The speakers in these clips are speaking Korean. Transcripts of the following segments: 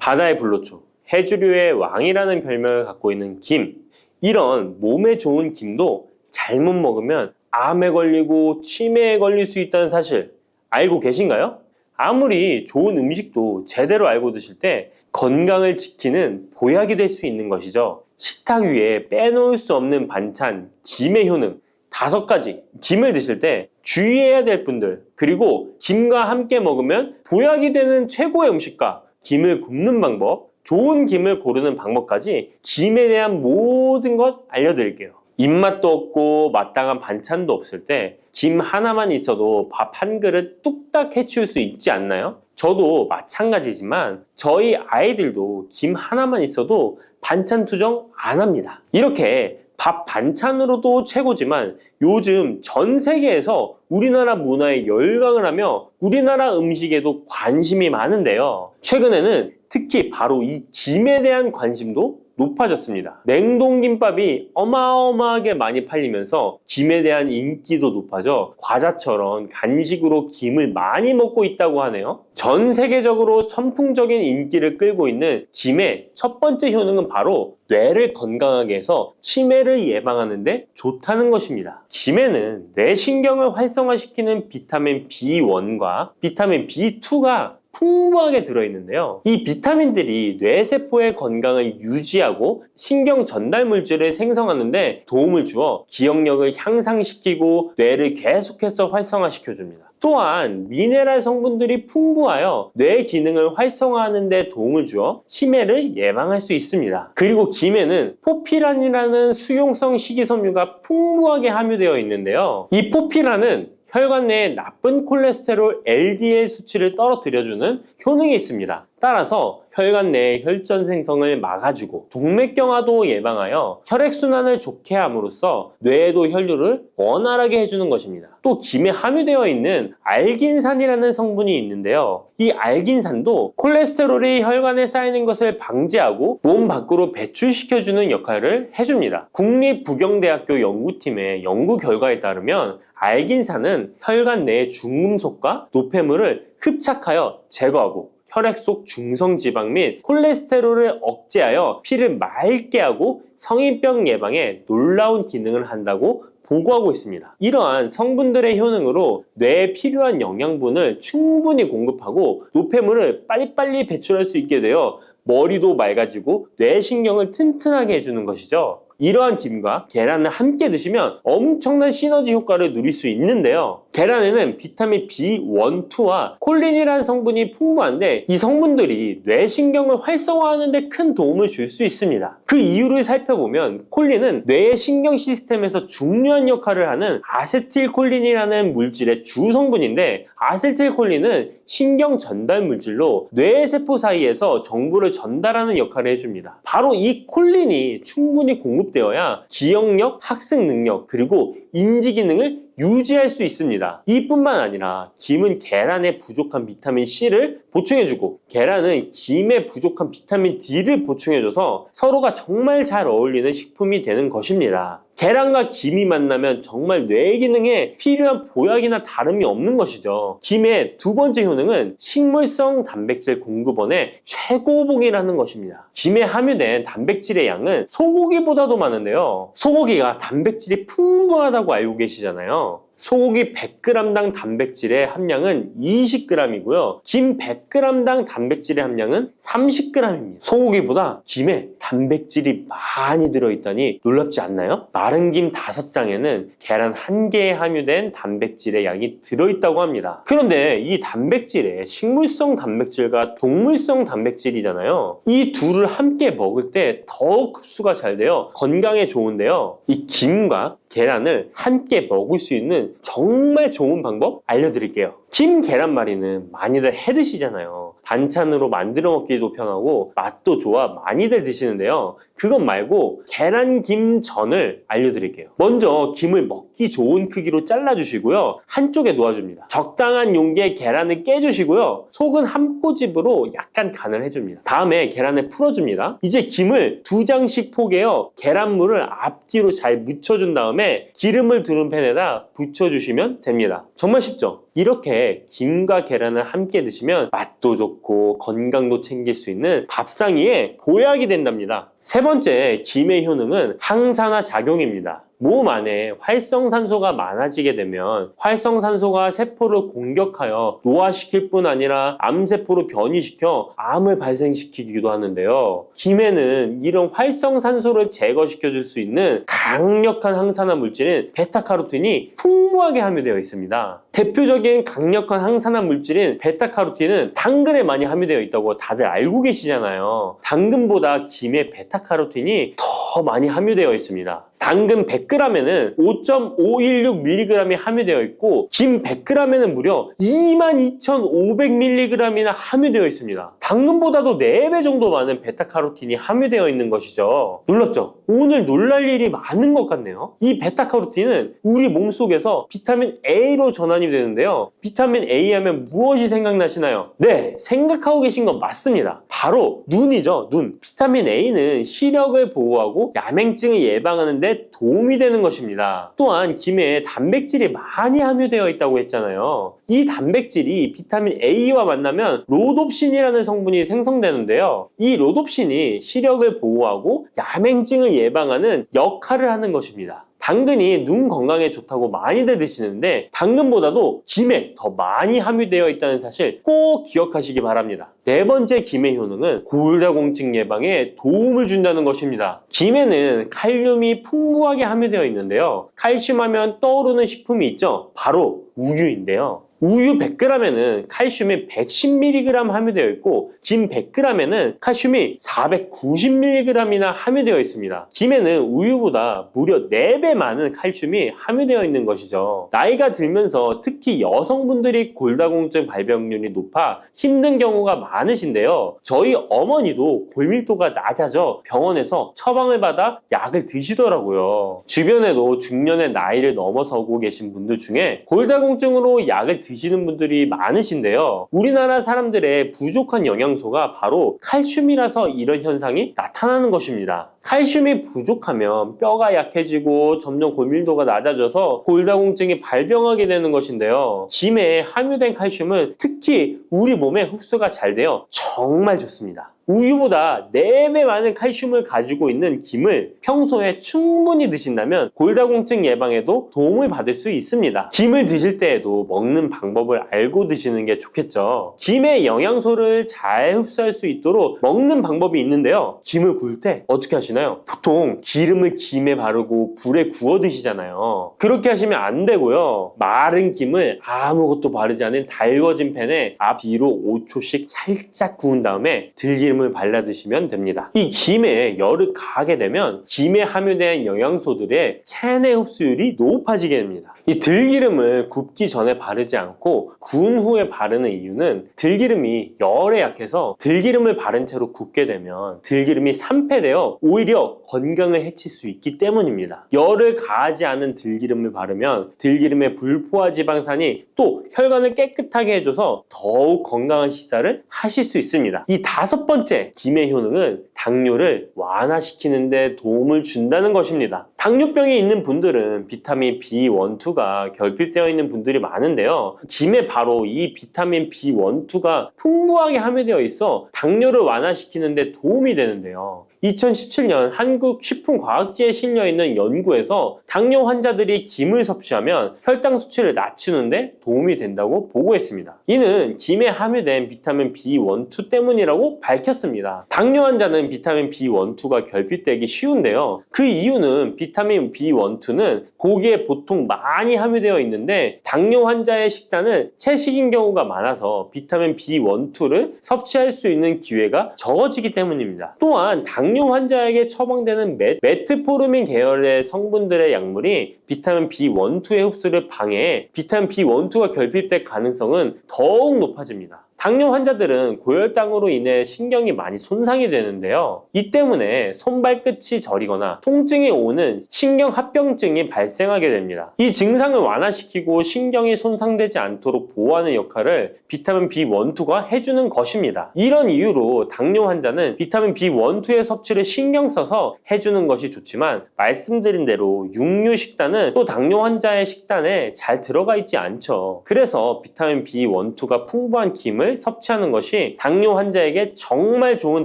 바다의 불로초, 해조류의 왕이라는 별명을 갖고 있는 김. 이런 몸에 좋은 김도 잘못 먹으면 암에 걸리고 치매에 걸릴 수 있다는 사실 알고 계신가요? 아무리 좋은 음식도 제대로 알고 드실 때 건강을 지키는 보약이 될 수 있는 것이죠. 식탁 위에 빼놓을 수 없는 반찬, 김의 효능 5가지. 김을 드실 때 주의해야 될 분들, 그리고 김과 함께 먹으면 보약이 되는 최고의 음식과 김을 굽는 방법, 좋은 김을 고르는 방법까지 김에 대한 모든 것 알려드릴게요. 입맛도 없고 마땅한 반찬도 없을 때 김 하나만 있어도 밥 한 그릇 뚝딱 해치울 수 있지 않나요? 저도 마찬가지지만 저희 아이들도 김 하나만 있어도 반찬 투정 안 합니다. 이렇게 밥 반찬으로도 최고지만 요즘 전 세계에서 우리나라 문화에 열광을 하며 우리나라 음식에도 관심이 많은데요. 최근에는 특히 바로 이 김에 대한 관심도 높아졌습니다. 냉동김밥이 어마어마하게 많이 팔리면서 김에 대한 인기도 높아져 과자처럼 간식으로 김을 많이 먹고 있다고 하네요. 전 세계적으로 선풍적인 인기를 끌고 있는 김의 첫 번째 효능은 바로 뇌를 건강하게 해서 치매를 예방하는 데 좋다는 것입니다. 김에는 뇌신경을 활성화시키는 비타민 B1과 비타민 B2가 풍부하게 들어있는데요. 이 비타민들이 뇌세포의 건강을 유지하고 신경 전달 물질을 생성하는 데 도움을 주어 기억력을 향상시키고 뇌를 계속해서 활성화시켜줍니다. 또한 미네랄 성분들이 풍부하여 뇌 기능을 활성화하는 데 도움을 주어 치매를 예방할 수 있습니다. 그리고 김에는 포피란이라는 수용성 식이섬유가 풍부하게 함유되어 있는데요. 이 포피란은 혈관 내에 나쁜 콜레스테롤 LDL 수치를 떨어뜨려주는 효능이 있습니다. 따라서 혈관 내의 혈전 생성을 막아주고 동맥경화도 예방하여 혈액순환을 좋게 함으로써 뇌에도 혈류를 원활하게 해주는 것입니다. 또 김에 함유되어 있는 알긴산이라는 성분이 있는데요. 이 알긴산도 콜레스테롤이 혈관에 쌓이는 것을 방지하고 몸 밖으로 배출시켜주는 역할을 해줍니다. 국립부경대학교 연구팀의 연구 결과에 따르면 알긴산은 혈관 내의 중금속과 노폐물을 흡착하여 제거하고 혈액 속 중성지방 및 콜레스테롤을 억제하여 피를 맑게 하고 성인병 예방에 놀라운 기능을 한다고 보고하고 있습니다. 이러한 성분들의 효능으로 뇌에 필요한 영양분을 충분히 공급하고 노폐물을 빨리빨리 배출할 수 있게 되어 머리도 맑아지고 뇌신경을 튼튼하게 해주는 것이죠. 이러한 김과 계란을 함께 드시면 엄청난 시너지 효과를 누릴 수 있는데요. 계란에는 비타민 B1, 2와 콜린이라는 성분이 풍부한데 이 성분들이 뇌신경을 활성화하는 데 큰 도움을 줄 수 있습니다. 그 이유를 살펴보면 콜린은 뇌의 신경 시스템에서 중요한 역할을 하는 아세틸콜린이라는 물질의 주 성분인데 아세틸콜린은 신경 전달 물질로 뇌세포 사이에서 정보를 전달하는 역할을 해줍니다. 바로 이 콜린이 충분히 공급되어야 기억력, 학습 능력, 그리고 인지 기능을 유지할 수 있습니다. 이뿐만 아니라 김은 계란에 부족한 비타민 C를 보충해주고 계란은 김에 부족한 비타민 D를 보충해줘서 서로가 정말 잘 어울리는 식품이 되는 것입니다. 계란과 김이 만나면 정말 뇌 기능에 필요한 보약이나 다름이 없는 것이죠. 김의 두 번째 효능은 식물성 단백질 공급원의 최고봉이라는 것입니다. 김에 함유된 단백질의 양은 소고기보다도 많은데요. 소고기가 단백질이 풍부하다고 알고 계시잖아요. 소고기 100g당 단백질의 함량은 20g이고요. 김 100g당 단백질의 함량은 30g입니다. 소고기보다 김에 단백질이 많이 들어있다니 놀랍지 않나요? 마른 김 5장에는 계란 1개에 함유된 단백질의 양이 들어있다고 합니다. 그런데 이 단백질에 식물성 단백질과 동물성 단백질이잖아요. 이 둘을 함께 먹을 때 더 흡수가 잘 되어 건강에 좋은데요. 이 김과 계란을 함께 먹을 수 있는 정말 좋은 방법 알려드릴게요. 김 계란말이는 많이들 해 드시잖아요. 반찬으로 만들어 먹기도 편하고 맛도 좋아 많이들 드시는데요. 그것 말고 계란김전을 알려드릴게요. 먼저 김을 먹기 좋은 크기로 잘라주시고요. 한쪽에 놓아줍니다. 적당한 용기에 계란을 깨주시고요. 속은 한 꼬집으로 약간 간을 해줍니다. 다음에 계란을 풀어줍니다. 이제 김을 2장씩 포개어 계란물을 앞뒤로 잘 묻혀준 다음에 기름을 두른 팬에다 부쳐 묻혀주시면 됩니다. 정말 쉽죠? 이렇게 김과 계란을 함께 드시면 맛도 좋고 건강도 챙길 수 있는 밥상위에 보약이 된답니다. 세 번째, 김의 효능은 항산화 작용입니다. 몸 안에 활성산소가 많아지게 되면 활성산소가 세포를 공격하여 노화시킬 뿐 아니라 암세포로 변이시켜 암을 발생시키기도 하는데요. 김에는 이런 활성산소를 제거시켜 줄 수 있는 강력한 항산화 물질인 베타카로틴이 풍부하게 함유되어 있습니다. 대표적인 강력한 항산화 물질인 베타카로틴은 당근에 많이 함유되어 있다고 다들 알고 계시잖아요. 당근보다 김에 베타카로틴이 더 많이 함유되어 있습니다. 당근 100g에는 5.516mg이 함유되어 있고 김 100g에는 무려 22,500mg이나 함유되어 있습니다. 당근보다도 4배 정도 많은 베타카로틴이 함유되어 있는 것이죠. 놀랍죠? 오늘 놀랄 일이 많은 것 같네요. 이 베타카로틴은 우리 몸속에서 비타민 A로 전환이 되는데요. 비타민 A 하면 무엇이 생각나시나요? 네, 생각하고 계신 건 맞습니다. 바로 눈이죠, 눈. 비타민 A는 시력을 보호하고 야맹증을 예방하는 데 도움이 되는 것입니다. 또한 김에 단백질이 많이 함유되어 있다고 했잖아요. 이 단백질이 비타민 A와 만나면 로놉신이라는 성분이 생성되는데요. 이 로놉신이 시력을 보호하고 야맹증을 예방하는 역할을 하는 것입니다. 당근이 눈 건강에 좋다고 많이들 드시는데 당근보다도 김에 더 많이 함유되어 있다는 사실 꼭 기억하시기 바랍니다. 네 번째 김의 효능은 골다공증 예방에 도움을 준다는 것입니다. 김에는 칼륨이 풍부하게 함유되어 있는데요. 칼슘 하면 떠오르는 식품이 있죠. 바로 우유인데요. 우유 100g에는 칼슘이 110mg 함유되어 있고 김 100g에는 칼슘이 490mg이나 함유되어 있습니다. 김에는 우유보다 무려 4배 많은 칼슘이 함유되어 있는 것이죠. 나이가 들면서 특히 여성분들이 골다공증 발병률이 높아 힘든 경우가 많으신데요. 저희 어머니도 골밀도가 낮아져 병원에서 처방을 받아 약을 드시더라고요. 주변에도 중년의 나이를 넘어서고 계신 분들 중에 골다공증으로 약을 드시는 분들이 많으신데요. 우리나라 사람들의 부족한 영양소가 바로 칼슘이라서 이런 현상이 나타나는 것입니다. 칼슘이 부족하면 뼈가 약해지고 점점 골밀도가 낮아져서 골다공증이 발병하게 되는 것인데요. 김에 함유된 칼슘은 특히 우리 몸에 흡수가 잘 되어 정말 좋습니다. 우유보다 4배 많은 칼슘을 가지고 있는 김을 평소에 충분히 드신다면 골다공증 예방에도 도움을 받을 수 있습니다. 김을 드실 때에도 먹는 방법을 알고 드시는 게 좋겠죠. 김의 영양소를 잘 흡수할 수 있도록 먹는 방법이 있는데요. 김을 구울 때 어떻게 하시나요? 보통 기름을 김에 바르고 불에 구워 드시잖아요. 그렇게 하시면 안 되고요. 마른 김을 아무것도 바르지 않은 달궈진 팬에 앞뒤로 5초씩 살짝 구운 다음에 들기름을 발라 드시면 됩니다. 이 김에 열을 가하게 되면 김에 함유된 영양소들의 체내 흡수율이 높아지게 됩니다. 이 들기름을 굽기 전에 바르지 않고 구운 후에 바르는 이유는 들기름이 열에 약해서 들기름을 바른 채로 굽게 되면 들기름이 산패되어 오히려 건강을 해칠 수 있기 때문입니다. 열을 가하지 않은 들기름을 바르면 들기름의 불포화 지방산이 또 혈관을 깨끗하게 해줘서 더욱 건강한 식사를 하실 수 있습니다. 이 5번째 김의 효능은 당뇨를 완화시키는 데 도움을 준다는 것입니다. 당뇨병이 있는 분들은 비타민 B1, 2가 결핍되어 있는 분들이 많은데요. 김에 바로 이 비타민 B1, 2가 풍부하게 함유되어 있어 당뇨를 완화시키는 데 도움이 되는데요. 2017년 한국식품과학지에 실려있는 연구에서 당뇨 환자들이 김을 섭취하면 혈당 수치를 낮추는데 도움이 된다고 보고했습니다. 이는 김에 함유된 비타민 B1, 2 때문이라고 밝혔습니다. 당뇨 환자는 비타민 B1, 2가 결핍되기 쉬운데요. 그 이유는 비타민 B1, 2는 고기에 보통 많이 함유되어 있는데 당뇨 환자의 식단은 채식인 경우가 많아서 비타민 B1, 2를 섭취할 수 있는 기회가 적어지기 때문입니다. 또한 당뇨 환자에게 처방되는 메트포르민 계열의 성분들의 약물이 비타민 B1, 2의 흡수를 방해해 비타민 B1, 2가 결핍될 가능성은 더욱 높아집니다. 당뇨 환자들은 고혈당으로 인해 신경이 많이 손상이 되는데요. 이 때문에 손발끝이 저리거나 통증이 오는 신경합병증이 발생하게 됩니다. 이 증상을 완화시키고 신경이 손상되지 않도록 보호하는 역할을 비타민 B1, 2가 해주는 것입니다. 이런 이유로 당뇨 환자는 비타민 B1, 2의 섭취를 신경 써서 해주는 것이 좋지만 말씀드린 대로 육류 식단은 또 당뇨 환자의 식단에 잘 들어가 있지 않죠. 그래서 비타민 B1, 2가 풍부한 김을 섭취하는 것이 당뇨 환자에게 정말 좋은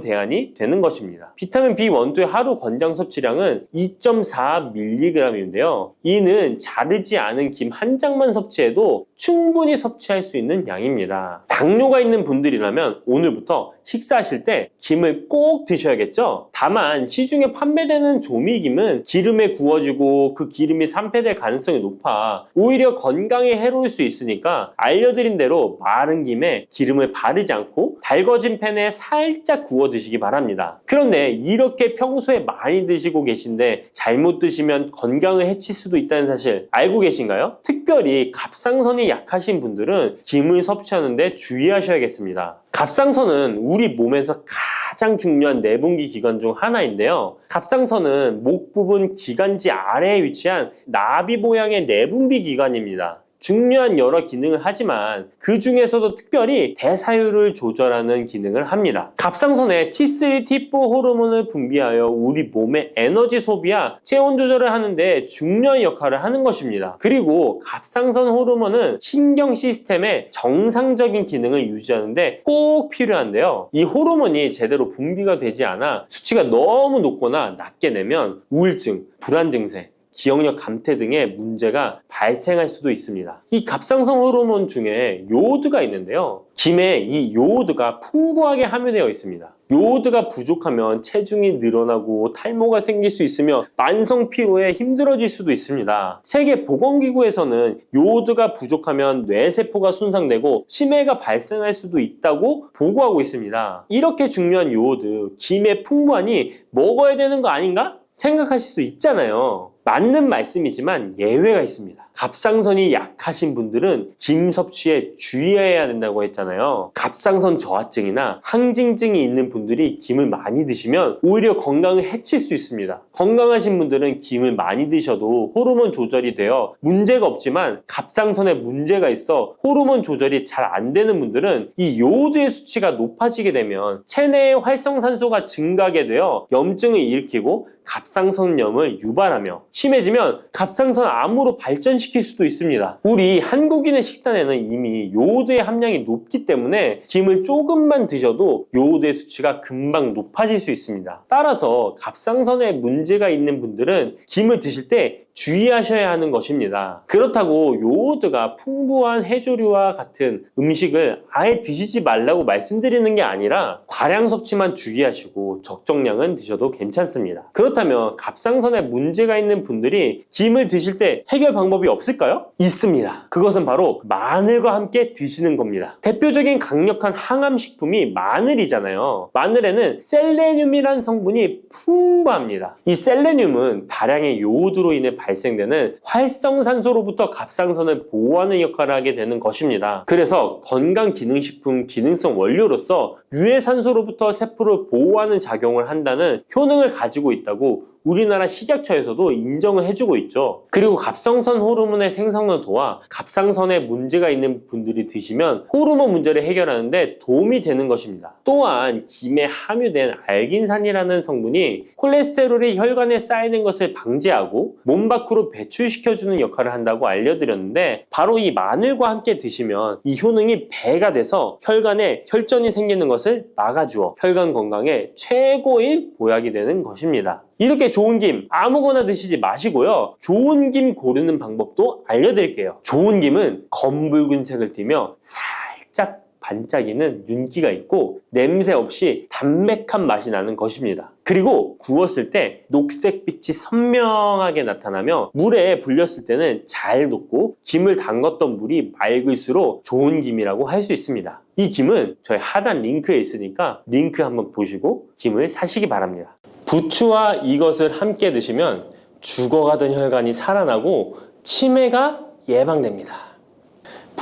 대안이 되는 것입니다. 비타민 B1, 2의 하루 권장 섭취량은 2.4mg인데요. 이는 자르지 않은 김 한 장만 섭취해도 충분히 섭취할 수 있는 양입니다. 당뇨가 있는 분들이라면 오늘부터 식사하실 때 김을 꼭 드셔야겠죠? 다만 시중에 판매되는 조미김은 기름에 구워지고 그 기름이 산패될 가능성이 높아 오히려 건강에 해로울 수 있으니까 알려드린 대로 마른 김에 기름을 바르지 않고 달궈진 팬에 살짝 구워 드시기 바랍니다. 그런데 이렇게 평소에 많이 드시고 계신데 잘못 드시면 건강을 해칠 수도 있다는 사실 알고 계신가요? 특별히 갑상선이 약하신 분들은 김을 섭취하는데 주의하셔야겠습니다. 갑상선은 우리 몸에서 가장 중요한 내분비 기관 중 하나인데요. 갑상선은 목 부분 기관지 아래에 위치한 나비 모양의 내분비 기관입니다. 중요한 여러 기능을 하지만 그 중에서도 특별히 대사율을 조절하는 기능을 합니다. 갑상선에 T3, T4 호르몬을 분비하여 우리 몸의 에너지 소비와 체온 조절을 하는데 중요한 역할을 하는 것입니다. 그리고 갑상선 호르몬은 신경 시스템의 정상적인 기능을 유지하는데 꼭 필요한데요. 이 호르몬이 제대로 분비가 되지 않아 수치가 너무 높거나 낮게 되면 우울증, 불안 증세, 기억력 감퇴 등의 문제가 발생할 수도 있습니다. 이 갑상선 호르몬 중에 요오드가 있는데요. 김에 이 요오드가 풍부하게 함유되어 있습니다. 요오드가 부족하면 체중이 늘어나고 탈모가 생길 수 있으며 만성 피로에 힘들어질 수도 있습니다. 세계보건기구에서는 요오드가 부족하면 뇌세포가 손상되고 치매가 발생할 수도 있다고 보고하고 있습니다. 이렇게 중요한 요오드, 김에 풍부하니 먹어야 되는 거 아닌가? 생각하실 수 있잖아요. 맞는 말씀이지만 예외가 있습니다. 갑상선이 약하신 분들은 김 섭취에 주의해야 된다고 했잖아요. 갑상선 저하증이나 항진증이 있는 분들이 김을 많이 드시면 오히려 건강을 해칠 수 있습니다. 건강하신 분들은 김을 많이 드셔도 호르몬 조절이 되어 문제가 없지만 갑상선에 문제가 있어 호르몬 조절이 잘 안 되는 분들은 이 요오드의 수치가 높아지게 되면 체내의 활성산소가 증가하게 되어 염증을 일으키고 갑상선염을 유발하며 심해지면 갑상선 암으로 발전시킬 수도 있습니다. 우리 한국인의 식단에는 이미 요오드의 함량이 높기 때문에 김을 조금만 드셔도 요오드의 수치가 금방 높아질 수 있습니다. 따라서 갑상선에 문제가 있는 분들은 김을 드실 때 주의하셔야 하는 것입니다. 그렇다고 요오드가 풍부한 해조류와 같은 음식을 아예 드시지 말라고 말씀드리는 게 아니라 과량 섭취만 주의하시고 적정량은 드셔도 괜찮습니다. 그렇다면 갑상선에 문제가 있는 분들이 김을 드실 때 해결 방법이 없을까요? 있습니다. 그것은 바로 마늘과 함께 드시는 겁니다. 대표적인 강력한 항암식품이 마늘이잖아요. 마늘에는 셀레늄이라는 성분이 풍부합니다. 이 셀레늄은 다량의 요오드로 인해 발생되는 활성산소로부터 갑상선을 보호하는 역할을 하게 되는 것입니다. 그래서 건강기능식품 기능성 원료로서 유해산소로부터 세포를 보호하는 작용을 한다는 효능을 가지고 있다고 우리나라 식약처에서도 인정을 해주고 있죠. 그리고 갑상선 호르몬의 생성을 도와 갑상선에 문제가 있는 분들이 드시면 호르몬 문제를 해결하는데 도움이 되는 것입니다. 또한 김에 함유된 알긴산이라는 성분이 콜레스테롤이 혈관에 쌓이는 것을 방지하고 몸 밖으로 배출시켜주는 역할을 한다고 알려드렸는데 바로 이 마늘과 함께 드시면 이 효능이 배가 돼서 혈관에 혈전이 생기는 것을 막아주어 혈관 건강에 최고의 보약이 되는 것입니다. 이렇게 좋은 김 아무거나 드시지 마시고요. 좋은 김 고르는 방법도 알려드릴게요. 좋은 김은 검붉은색을 띠며 살짝 반짝이는 윤기가 있고 냄새 없이 담백한 맛이 나는 것입니다. 그리고 구웠을 때 녹색빛이 선명하게 나타나며 물에 불렸을 때는 잘 녹고 김을 담궜던 물이 맑을수록 좋은 김이라고 할 수 있습니다. 이 김은 저희 하단 링크에 있으니까 링크 한번 보시고 김을 사시기 바랍니다. 부추와 이것을 함께 드시면 죽어가던 혈관이 살아나고 치매가 예방됩니다.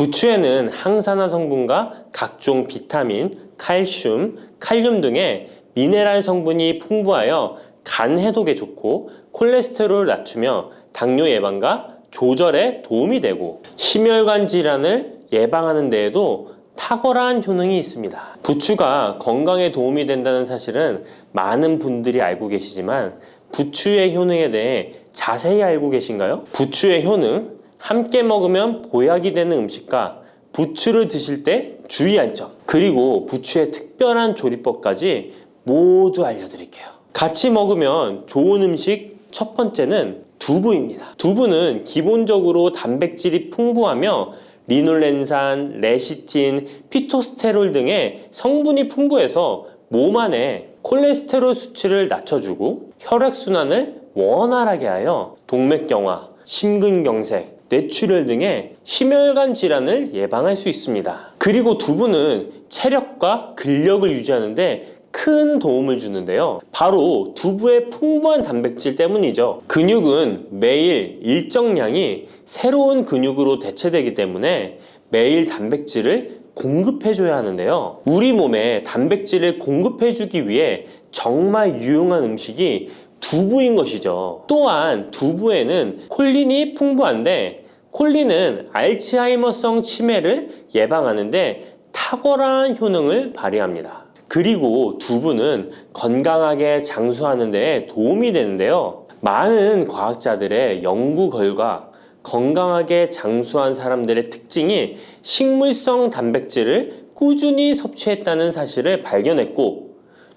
부추에는 항산화 성분과 각종 비타민, 칼슘, 칼륨 등의 미네랄 성분이 풍부하여 간 해독에 좋고 콜레스테롤을 낮추며 당뇨 예방과 조절에 도움이 되고 심혈관 질환을 예방하는 데에도 탁월한 효능이 있습니다. 부추가 건강에 도움이 된다는 사실은 많은 분들이 알고 계시지만 부추의 효능에 대해 자세히 알고 계신가요? 부추의 효능, 함께 먹으면 보약이 되는 음식과 부추를 드실 때 주의할 점, 그리고 부추의 특별한 조리법까지 모두 알려드릴게요. 같이 먹으면 좋은 음식 첫 번째는 두부입니다. 두부는 기본적으로 단백질이 풍부하며 리놀렌산, 레시틴, 피토스테롤 등의 성분이 풍부해서 몸 안에 콜레스테롤 수치를 낮춰주고 혈액순환을 원활하게 하여 동맥경화, 심근경색, 뇌출혈 등의 심혈관 질환을 예방할 수 있습니다. 그리고 두부는 체력과 근력을 유지하는 데 큰 도움을 주는데요. 바로 두부의 풍부한 단백질 때문이죠. 근육은 매일 일정량이 새로운 근육으로 대체되기 때문에 매일 단백질을 공급해줘야 하는데요. 우리 몸에 단백질을 공급해주기 위해 정말 유용한 음식이 두부인 것이죠. 또한 두부에는 콜린이 풍부한데 콜린은 알츠하이머성 치매를 예방하는데 탁월한 효능을 발휘합니다. 그리고 두부는 건강하게 장수하는 데 도움이 되는데요. 많은 과학자들의 연구 결과 건강하게 장수한 사람들의 특징이 식물성 단백질을 꾸준히 섭취했다는 사실을 발견했고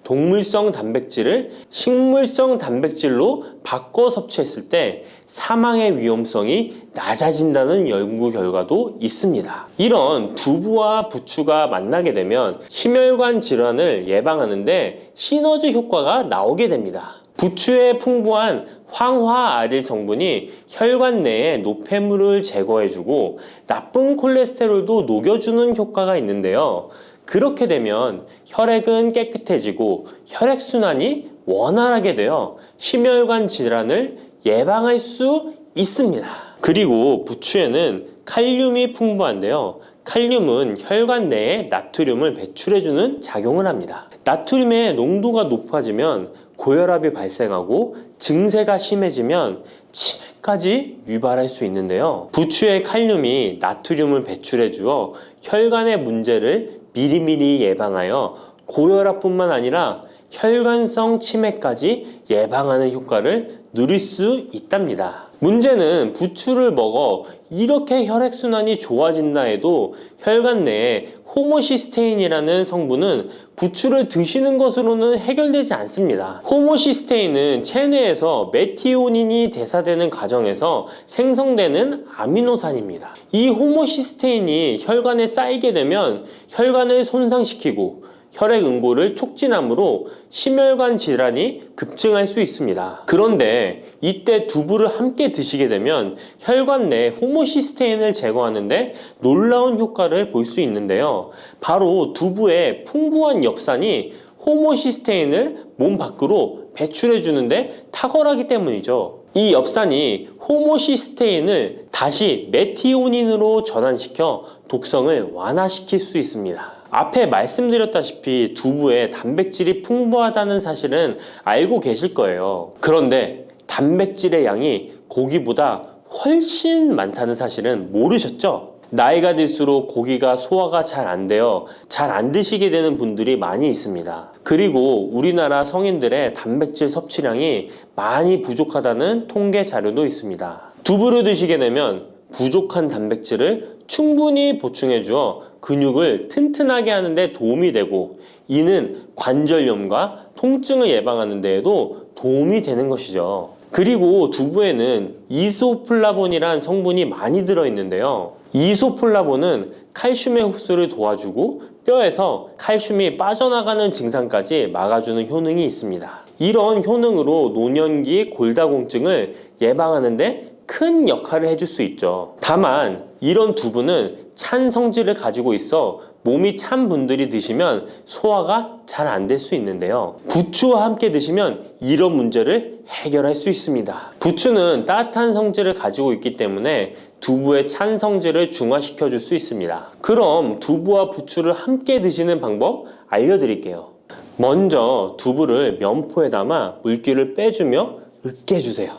동물성 단백질을 식물성 단백질로 바꿔 섭취했을 때 사망의 위험성이 낮아진다는 연구 결과도 있습니다. 이런 두부와 부추가 만나게 되면 심혈관 질환을 예방하는데 시너지 효과가 나오게 됩니다. 부추에 풍부한 황화아릴 성분이 혈관 내의 노폐물을 제거해주고 나쁜 콜레스테롤도 녹여주는 효과가 있는데요. 그렇게 되면 혈액은 깨끗해지고 혈액순환이 원활하게 되어 심혈관 질환을 예방할 수 있습니다. 그리고 부추에는 칼륨이 풍부한데요. 칼륨은 혈관 내에 나트륨을 배출해주는 작용을 합니다. 나트륨의 농도가 높아지면 고혈압이 발생하고 증세가 심해지면 치매까지 유발할 수 있는데요. 부추의 칼륨이 나트륨을 배출해 주어 혈관의 문제를 미리미리 예방하여 고혈압뿐만 아니라 혈관성 치매까지 예방하는 효과를 누릴 수 있답니다. 문제는 부추를 먹어 이렇게 혈액순환이 좋아진다 해도 혈관 내에 호모시스테인이라는 성분은 부추를 드시는 것으로는 해결되지 않습니다. 호모시스테인은 체내에서 메티오닌이 대사되는 과정에서 생성되는 아미노산입니다. 이 호모시스테인이 혈관에 쌓이게 되면 혈관을 손상시키고 혈액 응고를 촉진하므로 심혈관 질환이 급증할 수 있습니다. 그런데 이때 두부를 함께 드시게 되면 혈관 내 호모시스테인을 제거하는데 놀라운 효과를 볼 수 있는데요. 바로 두부의 풍부한 엽산이 호모시스테인을 몸 밖으로 배출해 주는데 탁월하기 때문이죠. 이 엽산이 호모시스테인을 다시 메티오닌으로 전환시켜 독성을 완화시킬 수 있습니다. 앞에 말씀드렸다시피 두부에 단백질이 풍부하다는 사실은 알고 계실 거예요. 그런데 단백질의 양이 고기보다 훨씬 많다는 사실은 모르셨죠? 나이가 들수록 고기가 소화가 잘 안 되어 잘 안 드시게 되는 분들이 많이 있습니다. 그리고 우리나라 성인들의 단백질 섭취량이 많이 부족하다는 통계 자료도 있습니다. 두부를 드시게 되면 부족한 단백질을 충분히 보충해 주어 근육을 튼튼하게 하는 데 도움이 되고 이는 관절염과 통증을 예방하는 데에도 도움이 되는 것이죠. 그리고 두부에는 이소플라본이란 성분이 많이 들어있는데요. 이소플라본은 칼슘의 흡수를 도와주고 뼈에서 칼슘이 빠져나가는 증상까지 막아주는 효능이 있습니다. 이런 효능으로 노년기 골다공증을 예방하는 데 큰 역할을 해줄 수 있죠. 다만 이런 두부는 찬 성질을 가지고 있어 몸이 찬 분들이 드시면 소화가 잘 안 될 수 있는데요. 부추와 함께 드시면 이런 문제를 해결할 수 있습니다. 부추는 따뜻한 성질을 가지고 있기 때문에 두부의 찬 성질을 중화시켜 줄 수 있습니다. 그럼 두부와 부추를 함께 드시는 방법 알려드릴게요. 먼저 두부를 면포에 담아 물기를 빼주며 으깨주세요.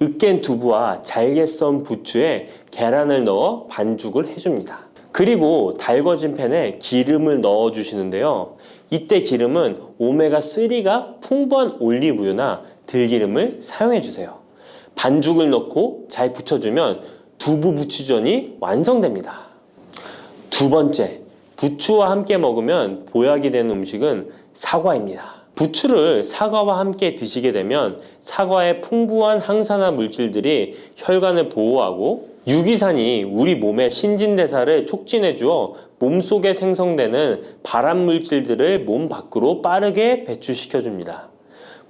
으깬 두부와 잘게 썬 부추에 계란을 넣어 반죽을 해줍니다. 그리고 달궈진 팬에 기름을 넣어 주시는데요. 이때 기름은 오메가3가 풍부한 올리브유나 들기름을 사용해 주세요. 반죽을 넣고 잘 부쳐주면 두부 부추전이 완성됩니다. 두 번째, 부추와 함께 먹으면 보약이 되는 음식은 사과입니다. 부추를 사과와 함께 드시게 되면 사과의 풍부한 항산화 물질들이 혈관을 보호하고 유기산이 우리 몸의 신진대사를 촉진해 주어 몸속에 생성되는 발암 물질들을 몸 밖으로 빠르게 배출시켜 줍니다.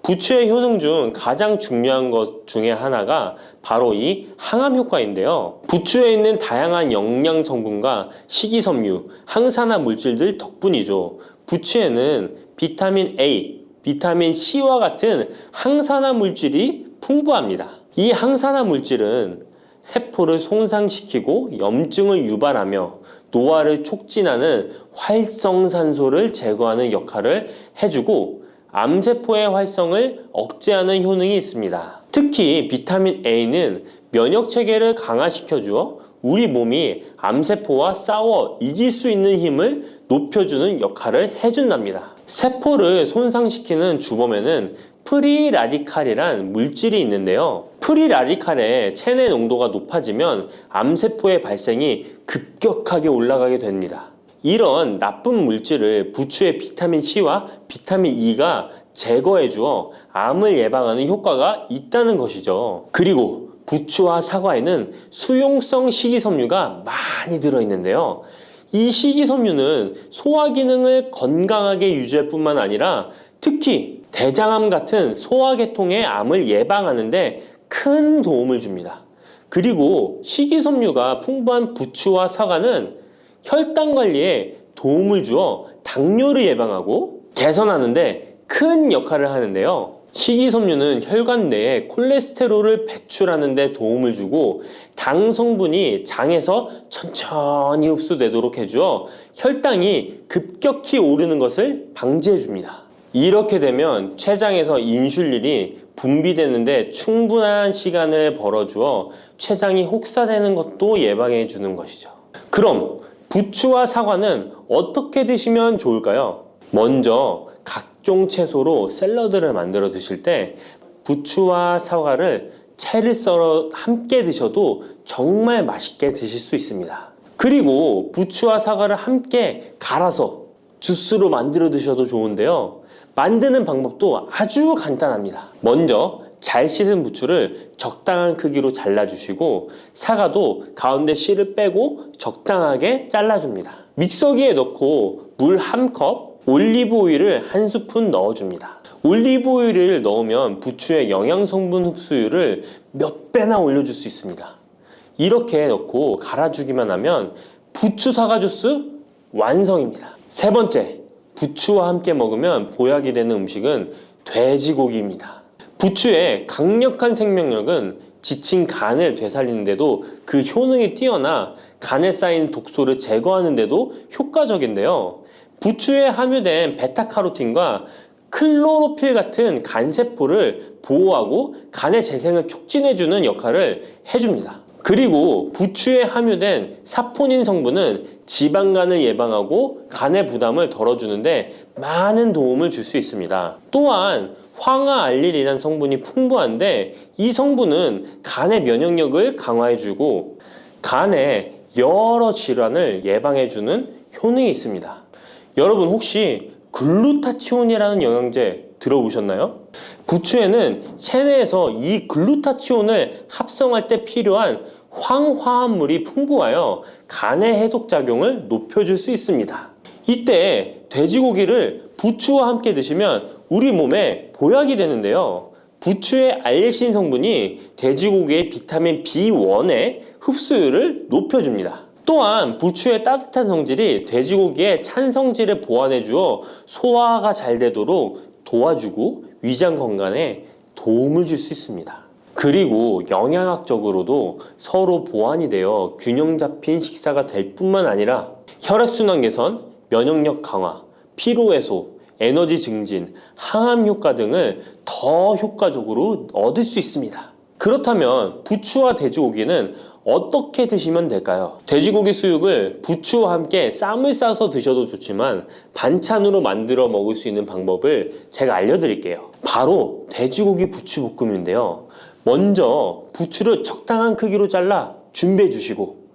부추의 효능 중 가장 중요한 것 중에 하나가 바로 이 항암 효과인데요. 부추에 있는 다양한 영양 성분과 식이섬유, 항산화 물질들 덕분이죠. 부추에는 비타민 A, 비타민 C와 같은 항산화 물질이 풍부합니다. 이 항산화 물질은 세포를 손상시키고 염증을 유발하며 노화를 촉진하는 활성산소를 제거하는 역할을 해주고 암세포의 활성을 억제하는 효능이 있습니다. 특히 비타민 A는 면역체계를 강화시켜주어 우리 몸이 암세포와 싸워 이길 수 있는 힘을 높여주는 역할을 해준답니다. 세포를 손상시키는 주범에는 프리라디칼이란 물질이 있는데요. 프리라디칼의 체내 농도가 높아지면 암세포의 발생이 급격하게 올라가게 됩니다. 이런 나쁜 물질을 부추의 비타민 C와 비타민 E가 제거해 주어 암을 예방하는 효과가 있다는 것이죠. 그리고 부추와 사과에는 수용성 식이섬유가 많이 들어있는데요. 이 식이섬유는 소화 기능을 건강하게 유지할 뿐만 아니라 특히 대장암 같은 소화계통의 암을 예방하는 데 큰 도움을 줍니다. 그리고 식이섬유가 풍부한 부추와 사과는 혈당 관리에 도움을 주어 당뇨를 예방하고 개선하는 데 큰 역할을 하는데요. 식이섬유는 혈관 내에 콜레스테롤을 배출하는 데 도움을 주고 당 성분이 장에서 천천히 흡수되도록 해주어 혈당이 급격히 오르는 것을 방지해 줍니다. 이렇게 되면 췌장에서 인슐린이 분비되는데 충분한 시간을 벌어주어 췌장이 혹사되는 것도 예방해 주는 것이죠. 그럼 부추와 사과는 어떻게 드시면 좋을까요? 먼저 각종 채소로 샐러드를 만들어 드실 때 부추와 사과를 채를 썰어 함께 드셔도 정말 맛있게 드실 수 있습니다. 그리고 부추와 사과를 함께 갈아서 주스로 만들어 드셔도 좋은데요. 만드는 방법도 아주 간단합니다. 먼저 잘 씻은 부추를 적당한 크기로 잘라주시고 사과도 가운데 씨를 빼고 적당하게 잘라줍니다. 믹서기에 넣고 물 1컵, 올리브 오일을 1스푼 넣어줍니다. 올리브 오일을 넣으면 부추의 영양 성분 흡수율을 몇 배나 올려줄 수 있습니다. 이렇게 넣고 갈아주기만 하면 부추 사과 주스 완성입니다. 세 번째, 부추와 함께 먹으면 보약이 되는 음식은 돼지고기입니다. 부추의 강력한 생명력은 지친 간을 되살리는데도 그 효능이 뛰어나 간에 쌓인 독소를 제거하는데도 효과적인데요. 부추에 함유된 베타카로틴과 클로로필 같은 간세포를 보호하고 간의 재생을 촉진해주는 역할을 해줍니다. 그리고 부추에 함유된 사포닌 성분은 지방간을 예방하고 간의 부담을 덜어주는데 많은 도움을 줄 수 있습니다. 또한 황화알릴이라는 성분이 풍부한데 이 성분은 간의 면역력을 강화해주고 간의 여러 질환을 예방해주는 효능이 있습니다. 여러분 혹시 글루타치온이라는 영양제 들어보셨나요? 부추에는 체내에서 이 글루타치온을 합성할 때 필요한 황화합물이 풍부하여 간의 해독작용을 높여줄 수 있습니다. 이때 돼지고기를 부추와 함께 드시면 우리 몸에 보약이 되는데요. 부추의 알레신 성분이 돼지고기의 비타민 B1의 흡수율을 높여줍니다. 또한 부추의 따뜻한 성질이 돼지고기의 찬 성질을 보완해 주어 소화가 잘 되도록 도와주고 위장 건강에 도움을 줄 수 있습니다. 그리고 영양학적으로도 서로 보완이 되어 균형 잡힌 식사가 될 뿐만 아니라 혈액순환 개선, 면역력 강화, 피로 해소, 에너지 증진, 항암 효과 등을 더 효과적으로 얻을 수 있습니다. 그렇다면 부추와 돼지고기는 어떻게 드시면 될까요? 돼지고기 수육을 부추와 함께 쌈을 싸서 드셔도 좋지만 반찬으로 만들어 먹을 수 있는 방법을 제가 알려드릴게요. 바로 돼지고기 부추볶음인데요. 먼저 부추를 적당한 크기로 잘라 준비해 주시고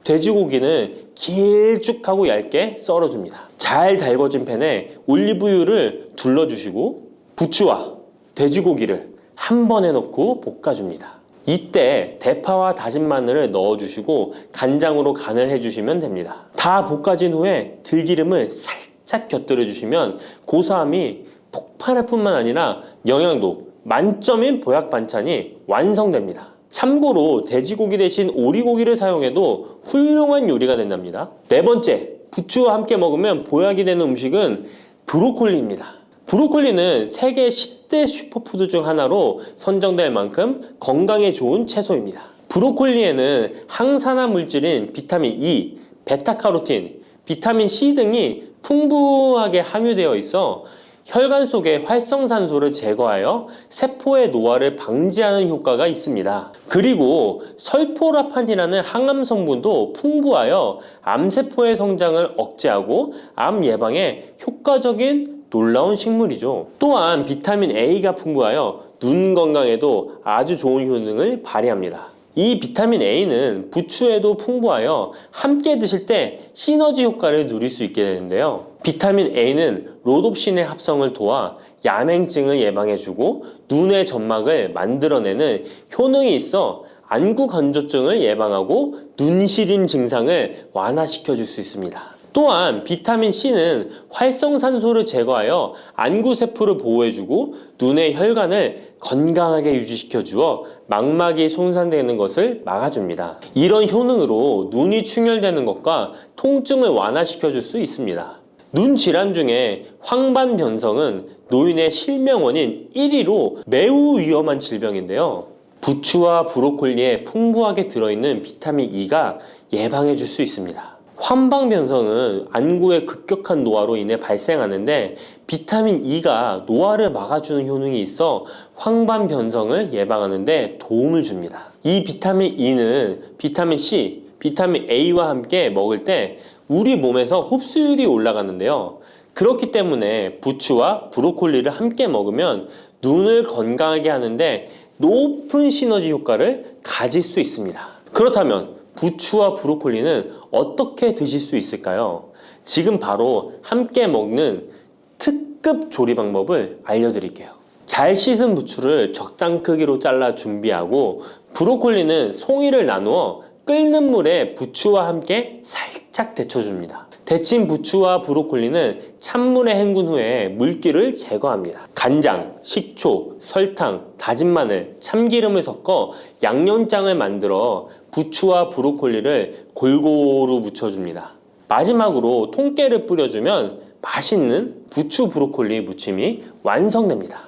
돼지고기는 길쭉하고 얇게 썰어줍니다. 잘 달궈진 팬에 올리브유를 둘러주시고 부추와 돼지고기를 한 번에 넣고 볶아줍니다. 이때 대파와 다진 마늘을 넣어주시고 간장으로 간을 해주시면 됩니다. 다 볶아진 후에 들기름을 살짝 곁들여 주시면 고소함이 폭발할 뿐만 아니라 영양도 만점인 보약 반찬이 완성됩니다. 참고로 돼지고기 대신 오리고기를 사용해도 훌륭한 요리가 된답니다. 네 번째, 부추와 함께 먹으면 보약이 되는 음식은 브로콜리입니다. 브로콜리는 세계 10대 슈퍼푸드 중 하나로 선정될 만큼 건강에 좋은 채소입니다. 브로콜리에는 항산화 물질인 비타민 E, 베타카로틴, 비타민 C 등이 풍부하게 함유되어 있어 혈관 속의 활성산소를 제거하여 세포의 노화를 방지하는 효과가 있습니다. 그리고 설포라판이라는 항암 성분도 풍부하여 암세포의 성장을 억제하고 암 예방에 효과적인 놀라운 식물이죠. 또한 비타민 A가 풍부하여 눈 건강에도 아주 좋은 효능을 발휘합니다. 이 비타민 A는 부추에도 풍부하여 함께 드실 때 시너지 효과를 누릴 수 있게 되는데요. 비타민 A는 로놉신의 합성을 도와 야맹증을 예방해주고 눈의 점막을 만들어내는 효능이 있어 안구 건조증을 예방하고 눈시림 증상을 완화시켜 줄 수 있습니다. 또한 비타민 C는 활성산소를 제거하여 안구세포를 보호해주고 눈의 혈관을 건강하게 유지시켜 주어 망막이 손상되는 것을 막아줍니다. 이런 효능으로 눈이 충혈되는 것과 통증을 완화시켜 줄 수 있습니다. 눈 질환 중에 황반변성은 노인의 실명 원인 1위로 매우 위험한 질병인데요. 부추와 브로콜리에 풍부하게 들어있는 비타민 E가 예방해 줄 수 있습니다. 황반변성은 안구의 급격한 노화로 인해 발생하는데 비타민 E가 노화를 막아주는 효능이 있어 황반변성을 예방하는 데 도움을 줍니다. 이 비타민 E는 비타민 C, 비타민 A와 함께 먹을 때 우리 몸에서 흡수율이 올라가는데요. 그렇기 때문에 부추와 브로콜리를 함께 먹으면 눈을 건강하게 하는데 높은 시너지 효과를 가질 수 있습니다. 그렇다면 부추와 브로콜리는 어떻게 드실 수 있을까요? 지금 바로 함께 먹는 특급 조리 방법을 알려드릴게요. 잘 씻은 부추를 적당 크기로 잘라 준비하고 브로콜리는 송이를 나누어 끓는 물에 부추와 함께 살짝 데쳐줍니다. 데친 부추와 브로콜리는 찬물에 헹군 후에 물기를 제거합니다. 간장, 식초, 설탕, 다진 마늘, 참기름을 섞어 양념장을 만들어 부추와 브로콜리를 골고루 묻혀줍니다. 마지막으로 통깨를 뿌려주면 맛있는 부추 브로콜리 무침이 완성됩니다.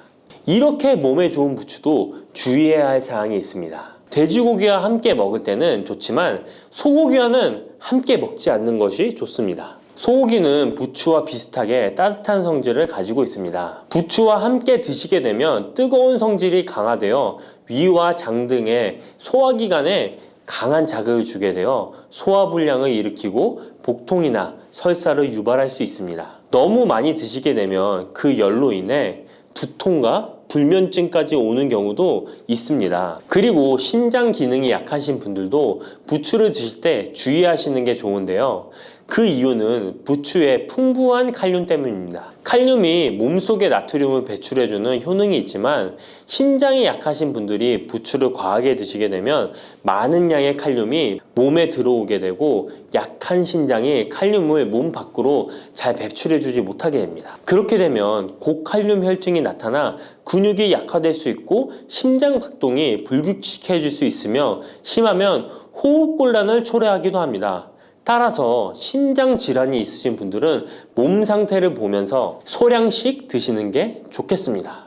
이렇게 몸에 좋은 부추도 주의해야 할 사항이 있습니다. 돼지고기와 함께 먹을 때는 좋지만 소고기와는 함께 먹지 않는 것이 좋습니다. 소고기는 부추와 비슷하게 따뜻한 성질을 가지고 있습니다. 부추와 함께 드시게 되면 뜨거운 성질이 강화되어 위와 장 등의 소화기관에 강한 자극을 주게 되어 소화불량을 일으키고 복통이나 설사를 유발할 수 있습니다. 너무 많이 드시게 되면 그 열로 인해 두통과 불면증까지 오는 경우도 있습니다. 그리고 신장 기능이 약하신 분들도 부추를 드실 때 주의하시는 게 좋은데요. 그 이유는 부추의 풍부한 칼륨 때문입니다. 칼륨이 몸속에 나트륨을 배출해주는 효능이 있지만 신장이 약하신 분들이 부추를 과하게 드시게 되면 많은 양의 칼륨이 몸에 들어오게 되고 약한 신장이 칼륨을 몸 밖으로 잘 배출해주지 못하게 됩니다. 그렇게 되면 고칼륨 혈증이 나타나 근육이 약화될 수 있고 심장 박동이 불규칙해질 수 있으며 심하면 호흡곤란을 초래하기도 합니다. 따라서 신장 질환이 있으신 분들은 몸 상태를 보면서 소량씩 드시는 게 좋겠습니다.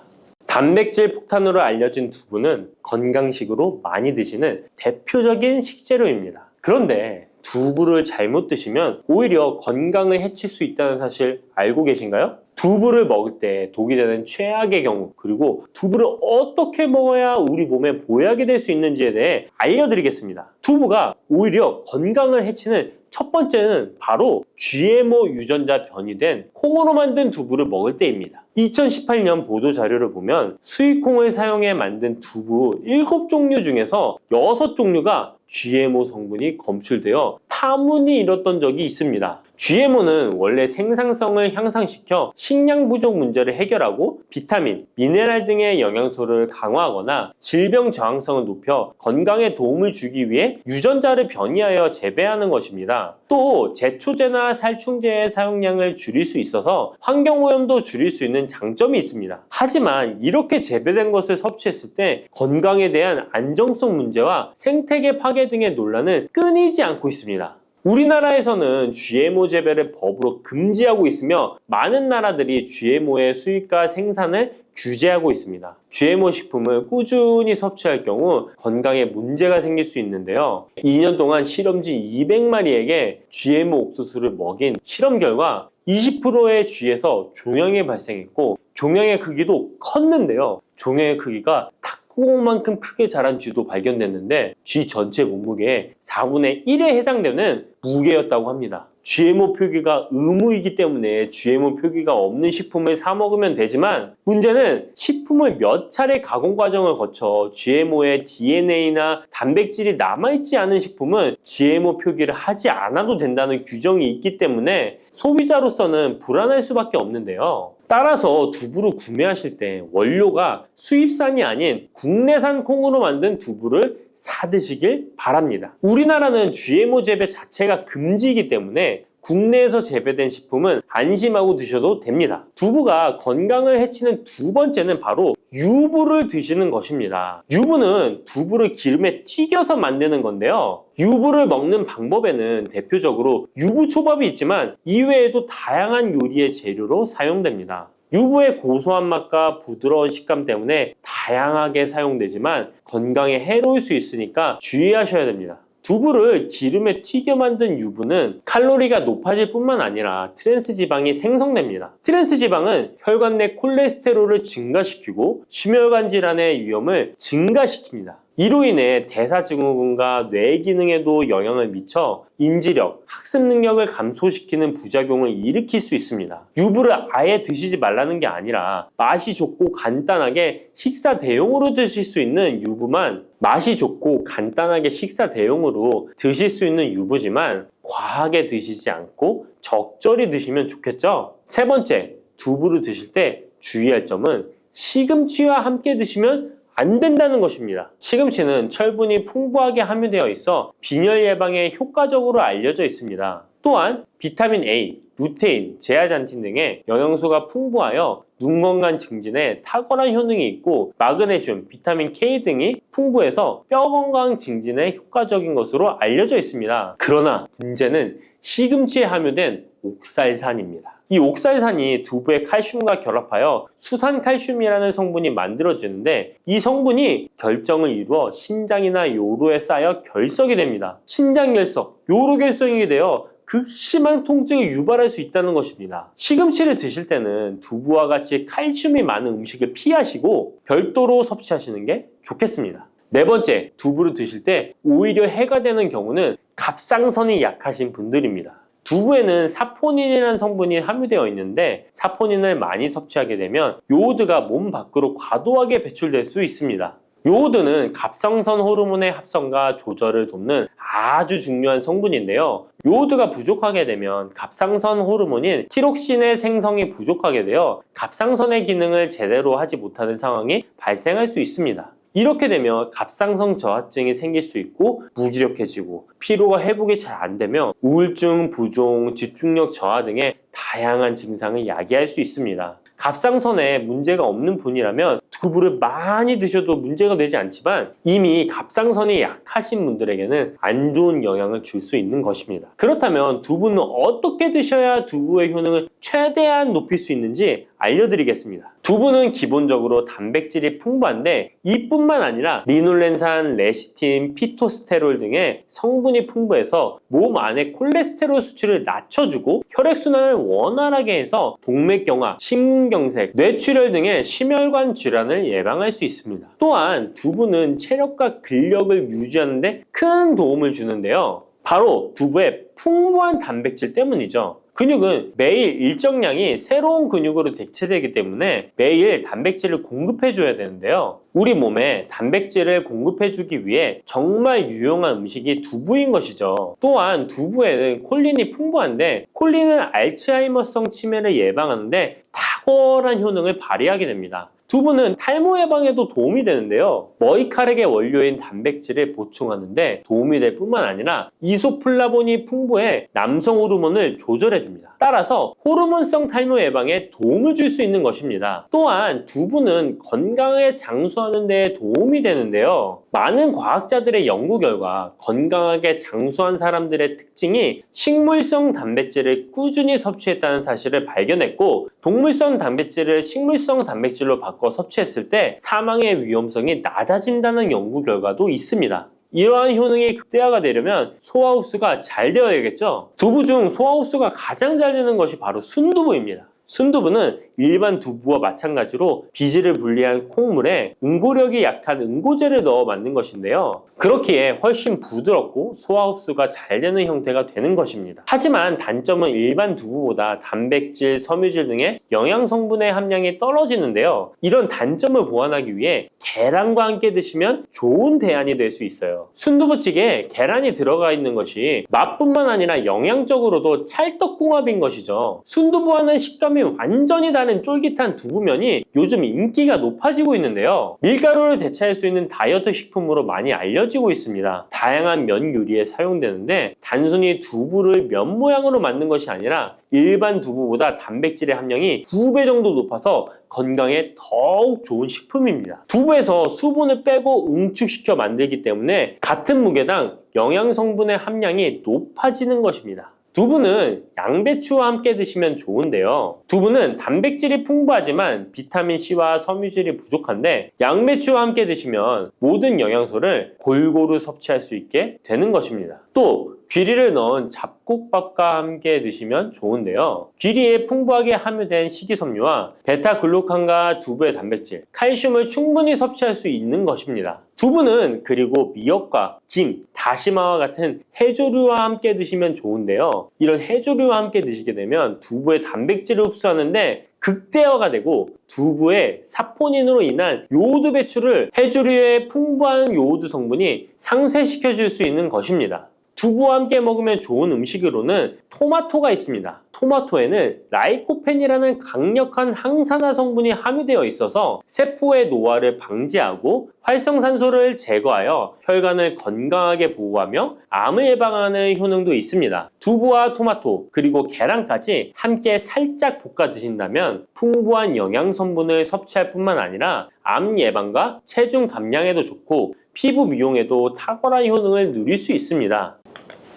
단백질 폭탄으로 알려진 두부는 건강식으로 많이 드시는 대표적인 식재료입니다. 그런데 두부를 잘못 드시면 오히려 건강을 해칠 수 있다는 사실 알고 계신가요? 두부를 먹을 때 독이 되는 최악의 경우, 그리고 두부를 어떻게 먹어야 우리 몸에 보약이 될 수 있는지에 대해 알려드리겠습니다. 두부가 오히려 건강을 해치는 첫 번째는 바로 GMO 유전자 변이된 콩으로 만든 두부를 먹을 때입니다. 2018년 보도 자료를 보면 수입콩을 사용해 만든 두부 7종류 중에서 6종류가 GMO 성분이 검출되어 파문이 일었던 적이 있습니다. GMO는 원래 생산성을 향상시켜 식량 부족 문제를 해결하고 비타민, 미네랄 등의 영양소를 강화하거나 질병 저항성을 높여 건강에 도움을 주기 위해 유전자를 변이하여 재배하는 것입니다. 또 제초제나 살충제의 사용량을 줄일 수 있어서 환경오염도 줄일 수 있는 장점이 있습니다. 하지만 이렇게 재배된 것을 섭취했을 때 건강에 대한 안정성 문제와 생태계 파괴 등의 논란은 끊이지 않고 있습니다. 우리나라에서는 GMO 재배를 법으로 금지하고 있으며 많은 나라들이 GMO의 수입과 생산을 규제하고 있습니다. GMO 식품을 꾸준히 섭취할 경우 건강에 문제가 생길 수 있는데요. 2년 동안 실험지 200마리에게 GMO 옥수수를 먹인 실험 결과 20%의 쥐에서 종양이 발생했고 종양의 크기도 컸는데요. 종양의 크기가 탁구공만큼 크게 자란 쥐도 발견됐는데 쥐 전체 몸무게의 4분의 1에 해당되는 무게였다고 합니다. GMO 표기가 의무이기 때문에 GMO 표기가 없는 식품을 사 먹으면 되지만 문제는 식품을 몇 차례 가공 과정을 거쳐 GMO의 DNA나 단백질이 남아있지 않은 식품은 GMO 표기를 하지 않아도 된다는 규정이 있기 때문에 소비자로서는 불안할 수밖에 없는데요. 따라서 두부를 구매하실 때 원료가 수입산이 아닌 국내산 콩으로 만든 두부를 사 드시길 바랍니다. 우리나라는 GMO 재배 자체가 금지이기 때문에 국내에서 재배된 식품은 안심하고 드셔도 됩니다. 두부가 건강을 해치는 두 번째는 바로 유부를 드시는 것입니다. 유부는 두부를 기름에 튀겨서 만드는 건데요. 유부를 먹는 방법에는 대표적으로 유부초밥이 있지만 이외에도 다양한 요리의 재료로 사용됩니다. 유부의 고소한 맛과 부드러운 식감 때문에 다양하게 사용되지만 건강에 해로울 수 있으니까 주의하셔야 됩니다. 두부를 기름에 튀겨 만든 유부는 칼로리가 높아질 뿐만 아니라 트랜스 지방이 생성됩니다. 트랜스 지방은 혈관 내 콜레스테롤을 증가시키고 심혈관 질환의 위험을 증가시킵니다. 이로 인해 대사증후군과 뇌 기능에도 영향을 미쳐 인지력, 학습 능력을 감소시키는 부작용을 일으킬 수 있습니다. 유부를 아예 드시지 말라는 게 아니라 맛이 좋고 간단하게 식사 대용으로 드실 수 있는 유부만 맛이 좋고 간단하게 식사 대용으로 드실 수 있는 유부지만 과하게 드시지 않고 적절히 드시면 좋겠죠? 세 번째, 두부를 드실 때 주의할 점은 시금치와 함께 드시면 안 된다는 것입니다. 시금치는 철분이 풍부하게 함유되어 있어 빈혈 예방에 효과적으로 알려져 있습니다. 또한 비타민 A, 루테인, 제아잔틴 등의 영양소가 풍부하여 눈 건강 증진에 탁월한 효능이 있고 마그네슘, 비타민 K 등이 풍부해서 뼈 건강 증진에 효과적인 것으로 알려져 있습니다. 그러나 문제는 시금치에 함유된 옥살산입니다. 이 옥살산이 두부의 칼슘과 결합하여 수산칼슘이라는 성분이 만들어지는데 이 성분이 결정을 이루어 신장이나 요로에 쌓여 결석이 됩니다. 신장결석, 요로결석이 되어 극심한 통증을 유발할 수 있다는 것입니다. 시금치를 드실 때는 두부와 같이 칼슘이 많은 음식을 피하시고 별도로 섭취하시는 게 좋겠습니다. 네 번째, 두부를 드실 때 오히려 해가 되는 경우는 갑상선이 약하신 분들입니다. 두부에는 사포닌이라는 성분이 함유되어 있는데 사포닌을 많이 섭취하게 되면 요오드가 몸 밖으로 과도하게 배출될 수 있습니다. 요오드는 갑상선 호르몬의 합성과 조절을 돕는 아주 중요한 성분인데요. 요오드가 부족하게 되면 갑상선 호르몬인 티록신의 생성이 부족하게 되어 갑상선의 기능을 제대로 하지 못하는 상황이 발생할 수 있습니다. 이렇게 되면 갑상선 저하증이 생길 수 있고 무기력해지고 피로가 회복이 잘 안 되며 우울증, 부종, 집중력 저하 등의 다양한 증상을 야기할 수 있습니다. 갑상선에 문제가 없는 분이라면 두부를 많이 드셔도 문제가 되지 않지만 이미 갑상선이 약하신 분들에게는 안 좋은 영향을 줄 수 있는 것입니다. 그렇다면 두부는 어떻게 드셔야 두부의 효능을 최대한 높일 수 있는지 알려드리겠습니다. 두부는 기본적으로 단백질이 풍부한데 이뿐만 아니라 리놀렌산, 레시틴, 피토스테롤 등의 성분이 풍부해서 몸 안의 콜레스테롤 수치를 낮춰주고 혈액순환을 원활하게 해서 동맥경화, 심근경색, 뇌출혈 등의 심혈관 질환을 예방할 수 있습니다. 또한 두부는 체력과 근력을 유지하는 데 큰 도움을 주는데요. 바로 두부의 풍부한 단백질 때문이죠. 근육은 매일 일정량이 새로운 근육으로 대체되기 때문에 매일 단백질을 공급해줘야 되는데요. 우리 몸에 단백질을 공급해주기 위해 정말 유용한 음식이 두부인 것이죠. 또한 두부에는 콜린이 풍부한데 콜린은 알츠하이머성 치매를 예방하는데 탁월한 효능을 발휘하게 됩니다. 두부는 탈모 예방에도 도움이 되는데요. 머리카락의 원료인 단백질을 보충하는데 도움이 될 뿐만 아니라 이소플라본이 풍부해 남성 호르몬을 조절해줍니다. 따라서 호르몬성 탈모 예방에 도움을 줄 수 있는 것입니다. 또한 두부는 건강하게 장수하는 데 도움이 되는데요. 많은 과학자들의 연구 결과 건강하게 장수한 사람들의 특징이 식물성 단백질을 꾸준히 섭취했다는 사실을 발견했고 동물성 단백질을 식물성 단백질로 바꿔 섭취했을 때 사망의 위험성이 낮아진다는 연구 결과도 있습니다. 이러한 효능이 극대화가 되려면 소화 흡수가 잘 되어야겠죠. 두부 중 소화 흡수가 가장 잘 되는 것이 바로 순두부입니다. 순두부는 일반 두부와 마찬가지로 비질을 분리한 콩물에 응고력이 약한 응고제를 넣어 만든 것인데요. 그렇기에 훨씬 부드럽고 소화 흡수가 잘 되는 형태가 되는 것입니다. 하지만 단점은 일반 두부보다 단백질, 섬유질 등의 영양 성분의 함량이 떨어지는데요. 이런 단점을 보완하기 위해 계란과 함께 드시면 좋은 대안이 될 수 있어요. 순두부찌개에 계란이 들어가 있는 것이 맛뿐만 아니라 영양적으로도 찰떡궁합인 것이죠. 순두부와는 식감이 완전히 다른 쫄깃한 두부면이 요즘 인기가 높아지고 있는데요. 밀가루를 대체할 수 있는 다이어트 식품으로 많이 알려지고 있습니다. 다양한 면 요리에 사용되는데 단순히 두부를 면 모양으로 만든 것이 아니라 일반 두부보다 단백질의 함량이 2배 정도 높아서 건강에 더욱 좋은 식품입니다. 두부에서 수분을 빼고 응축시켜 만들기 때문에 같은 무게당 영양 성분의 함량이 높아지는 것입니다. 두부는 양배추와 함께 드시면 좋은데요. 두부는 단백질이 풍부하지만 비타민C와 섬유질이 부족한데 양배추와 함께 드시면 모든 영양소를 골고루 섭취할 수 있게 되는 것입니다. 또 귀리를 넣은 잡곡밥과 함께 드시면 좋은데요. 귀리에 풍부하게 함유된 식이섬유와 베타글루칸과 두부의 단백질, 칼슘을 충분히 섭취할 수 있는 것입니다. 두부는 그리고 미역과 김, 다시마와 같은 해조류와 함께 드시면 좋은데요. 이런 해조류와 함께 드시게 되면 두부의 단백질을 흡수하는데 극대화가 되고 두부의 사포닌으로 인한 요오드 배출을 해조류의 풍부한 요오드 성분이 상쇄시켜 줄 수 있는 것입니다. 두부와 함께 먹으면 좋은 음식으로는 토마토가 있습니다. 토마토에는 라이코펜이라는 강력한 항산화 성분이 함유되어 있어서 세포의 노화를 방지하고 활성산소를 제거하여 혈관을 건강하게 보호하며 암을 예방하는 효능도 있습니다. 두부와 토마토 그리고 계란까지 함께 살짝 볶아 드신다면 풍부한 영양 성분을 섭취할 뿐만 아니라 암 예방과 체중 감량에도 좋고 피부 미용에도 탁월한 효능을 누릴 수 있습니다.